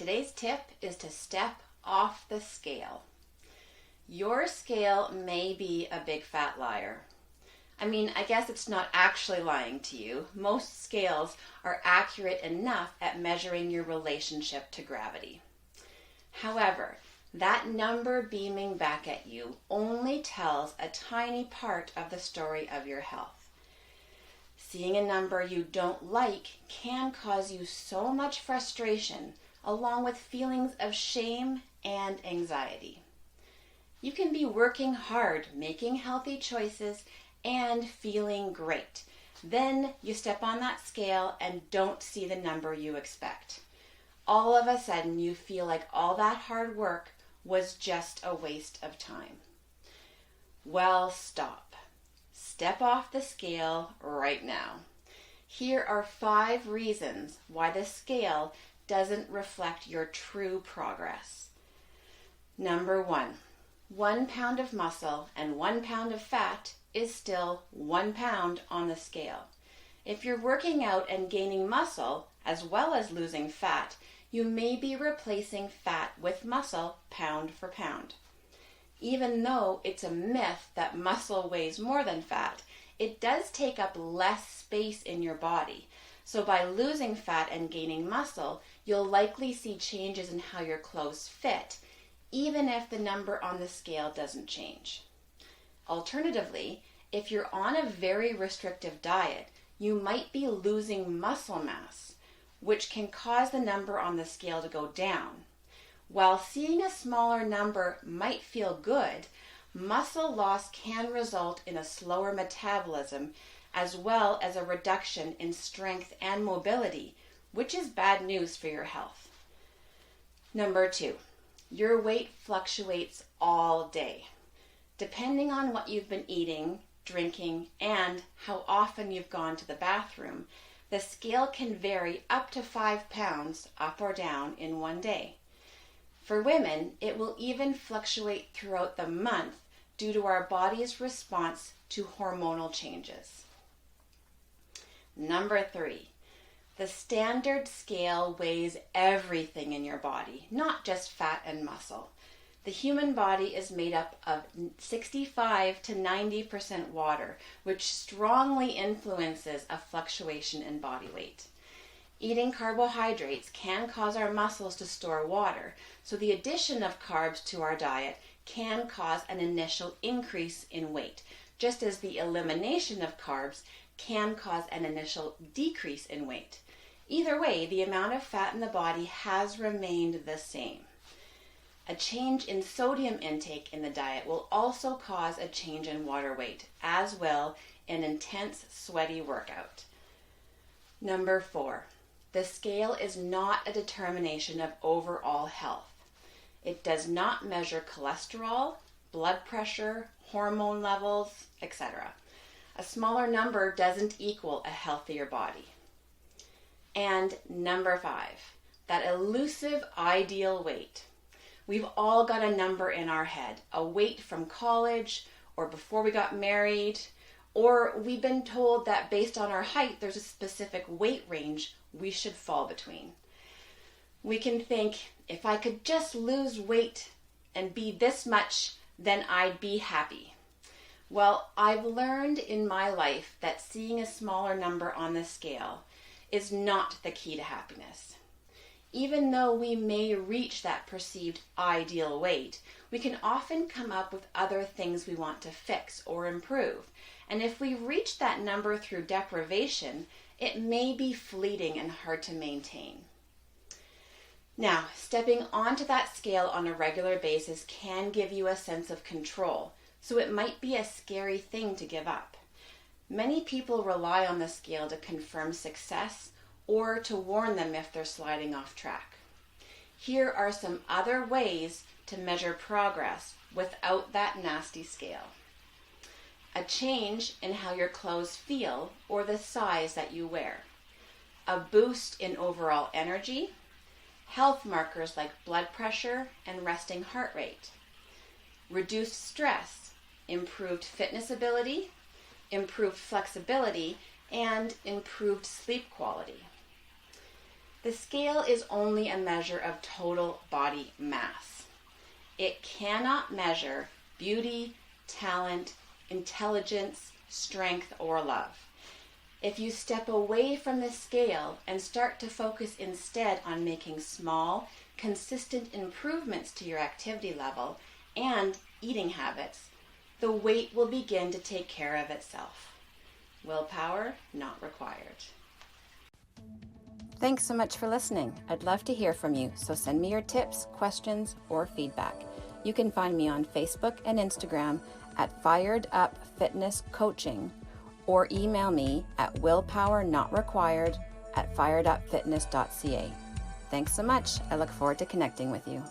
Today's tip is to step off the scale. Your scale may be a big fat liar. I guess it's not actually lying to you. Most scales are accurate enough at measuring your relationship to gravity. However, that number beaming back at you only tells a tiny part of the story of your health. Seeing a number you don't like can cause you so much frustration, along with feelings of shame and anxiety. You can be working hard, making healthy choices, and feeling great. Then you step on that scale and don't see the number you expect. All of a sudden, you feel like all that hard work was just a waste of time. Well, stop. Step off the scale right now. Here are 5 reasons why the scale doesn't reflect your true progress. Number 1, 1 pound of muscle and 1 pound of fat is still 1 pound on the scale. If you're working out and gaining muscle as well as losing fat, you may be replacing fat with muscle pound for pound. Even though it's a myth that muscle weighs more than fat, it does take up less space in your body. So by losing fat and gaining muscle, you'll likely see changes in how your clothes fit, even if the number on the scale doesn't change. Alternatively, if you're on a very restrictive diet, you might be losing muscle mass, which can cause the number on the scale to go down. While seeing a smaller number might feel good, muscle loss can result in a slower metabolism as well as a reduction in strength and mobility, which is bad news for your health. Number 2, your weight fluctuates all day. Depending on what you've been eating, drinking, and how often you've gone to the bathroom, the scale can vary up to 5 pounds up or down in one day. For women, it will even fluctuate throughout the month due to our body's response to hormonal changes. Number 3, the standard scale weighs everything in your body, not just fat and muscle. The human body is made up of 65 to 90% water, which strongly influences a fluctuation in body weight. Eating carbohydrates can cause our muscles to store water, so the addition of carbs to our diet can cause an initial increase in weight, just as the elimination of carbs can cause an initial decrease in weight. Either way, the amount of fat in the body has remained the same. A change in sodium intake in the diet will also cause a change in water weight, as will an intense sweaty workout. Number 4, the scale is not a determination of overall health. It does not measure cholesterol, blood pressure, hormone levels, etc. A smaller number doesn't equal a healthier body. And number 5, that elusive ideal weight. We've all got a number in our head, a weight from college or before we got married, or we've been told that based on our height, there's a specific weight range we should fall between. We can think, if I could just lose weight and be this much, then I'd be happy. Well, I've learned in my life that seeing a smaller number on the scale is not the key to happiness. Even though we may reach that perceived ideal weight, we can often come up with other things we want to fix or improve. And if we reach that number through deprivation, it may be fleeting and hard to maintain. Now, stepping onto that scale on a regular basis can give you a sense of control, so it might be a scary thing to give up. Many people rely on the scale to confirm success or to warn them if they're sliding off track. Here are some other ways to measure progress without that nasty scale. A change in how your clothes feel or the size that you wear. A boost in overall energy. Health markers like blood pressure and resting heart rate. Reduced stress, improved fitness ability, improved flexibility, and improved sleep quality. The scale is only a measure of total body mass. It cannot measure beauty, talent, intelligence, strength, or love. If you step away from the scale and start to focus instead on making small, consistent improvements to your activity level and eating habits, the weight will begin to take care of itself. Willpower not required. Thanks so much for listening. I'd love to hear from you, so send me your tips, questions, or feedback. You can find me on Facebook and Instagram at Fired Up Fitness Coaching, or email me at willpowernotrequired@firedupfitness.ca. Thanks so much. I look forward to connecting with you.